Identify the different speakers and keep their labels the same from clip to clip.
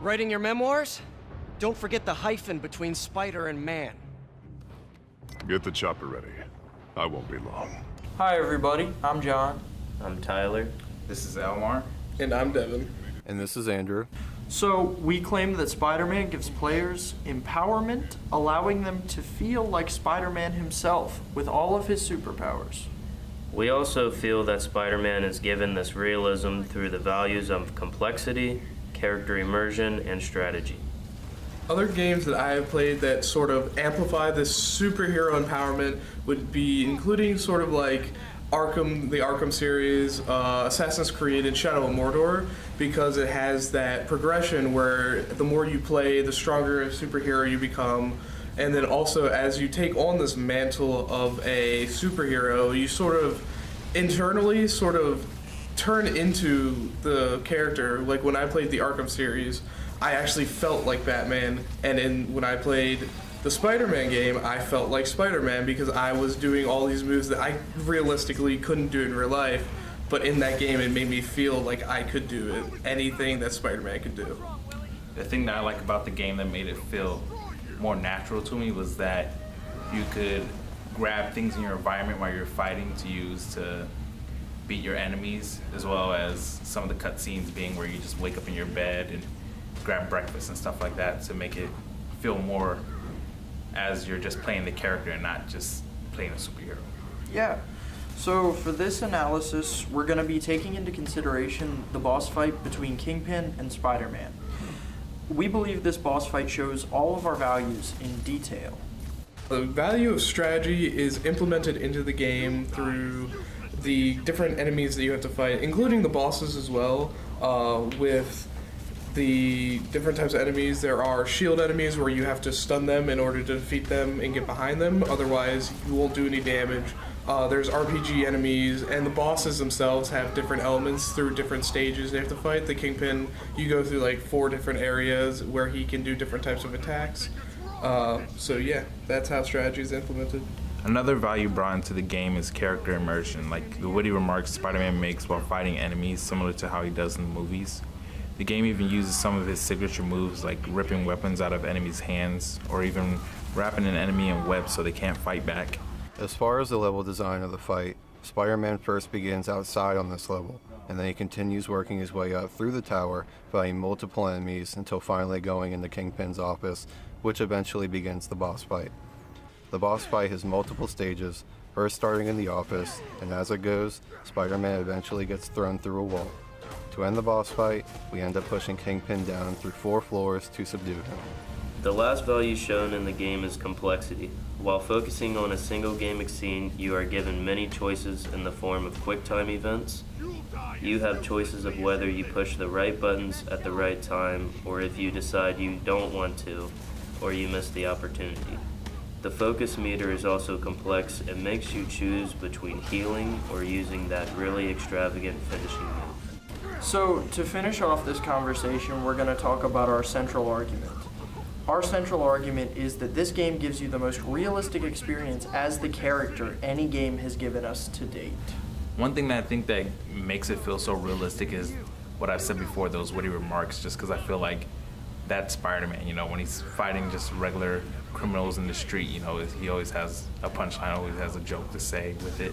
Speaker 1: Writing your memoirs? Don't forget the hyphen between spider and man.
Speaker 2: Get the chopper ready. I won't be long.
Speaker 3: Hi everybody, I'm John.
Speaker 4: I'm Tyler.
Speaker 5: This is Elmar.
Speaker 6: And I'm Devin.
Speaker 7: And this is Andrew.
Speaker 3: So, we claim that Spider-Man gives players empowerment, allowing them to feel like Spider-Man himself with all of his superpowers.
Speaker 4: We also feel that Spider-Man is given this realism through the values of complexity, character immersion, and strategy.
Speaker 6: Other games that I have played that sort of amplify this superhero empowerment would be including sort of like Arkham, the Arkham series, Assassin's Creed, and Shadow of Mordor, because it has that progression where the more you play, the stronger a superhero you become. And then also, as you take on this mantle of a superhero, you sort of internally sort of turn into the character. Like when I played the Arkham series, I actually felt like Batman, and when I played the Spider-Man game, I felt like Spider-Man because I was doing all these moves that I realistically couldn't do in real life, but in that game it made me feel like I could do it, anything that Spider-Man could do.
Speaker 5: The thing that I like about the game that made it feel more natural to me was that you could grab things in your environment while you're fighting to use to beat your enemies, as well as some of the cutscenes being where you just wake up in your bed and grab breakfast and stuff like that to make it feel more as you're just playing the character and not just playing a superhero.
Speaker 3: Yeah. So for this analysis, we're going to be taking into consideration the boss fight between Kingpin and Spider-Man. We believe this boss fight shows all of our values in detail.
Speaker 6: The value of strategy is implemented into the game through the different enemies that you have to fight, including the bosses as well, with the different types of enemies. There are shield enemies where you have to stun them in order to defeat them and get behind them, otherwise you won't do any damage. There's RPG enemies, and the bosses themselves have different elements through different stages they have to fight. The Kingpin, you go through like 4 different areas where he can do different types of attacks. So yeah, that's how strategy is implemented.
Speaker 5: Another value brought into the game is character immersion, like the witty remarks Spider-Man makes while fighting enemies, similar to how he does in the movies. The game even uses some of his signature moves, like ripping weapons out of enemies' hands, or even wrapping an enemy in webs so they can't fight back.
Speaker 7: As far as the level design of the fight, Spider-Man first begins outside on this level, and then he continues working his way up through the tower, fighting multiple enemies until finally going into Kingpin's office, which eventually begins the boss fight. The boss fight has multiple stages, first starting in the office, and as it goes, Spider-Man eventually gets thrown through a wall. To end the boss fight, we end up pushing Kingpin down through 4 floors to subdue him.
Speaker 4: The last value shown in the game is complexity. While focusing on a single gaming scene, you are given many choices in the form of QuickTime events. You have choices of whether you push the right buttons at the right time, or if you decide you don't want to, or you miss the opportunity. The focus meter is also complex and makes you choose between healing or using that really extravagant finishing move.
Speaker 3: So, to finish off this conversation, we're going to talk about our central argument. Our central argument is that this game gives you the most realistic experience as the character any game has given us to date.
Speaker 5: One thing that I think that makes it feel so realistic is what I've said before, those witty remarks, just because I feel like that's Spider-Man, you know, when he's fighting just regular criminals in the street, you know, he always has a punchline, always has a joke to say with it.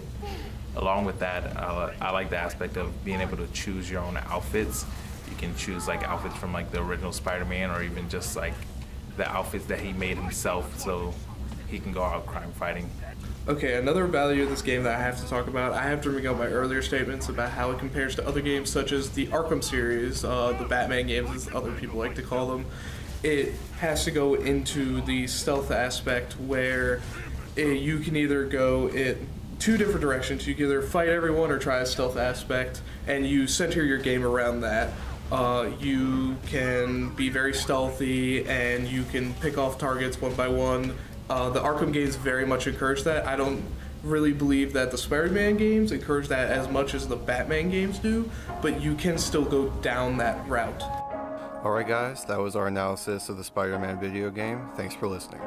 Speaker 5: Along with that, I like the aspect of being able to choose your own outfits. You can choose like outfits from like the original Spider-Man, or even just like the outfits that he made himself so he can go out crime fighting.
Speaker 6: Okay, another value of this game that I have to talk about, I have to bring up my earlier statements about how it compares to other games such as the Arkham series, the Batman games as other people like to call them. It has to go into the stealth aspect where you can either go in 2 different directions. You can either fight everyone or try a stealth aspect, and you center your game around that. You can be very stealthy, and you can pick off targets one by one. The Arkham games very much encourage that. I don't really believe that the Spider-Man games encourage that as much as the Batman games do, but you can still go down that route.
Speaker 7: Alright guys, that was our analysis of the Spider-Man video game. Thanks for listening.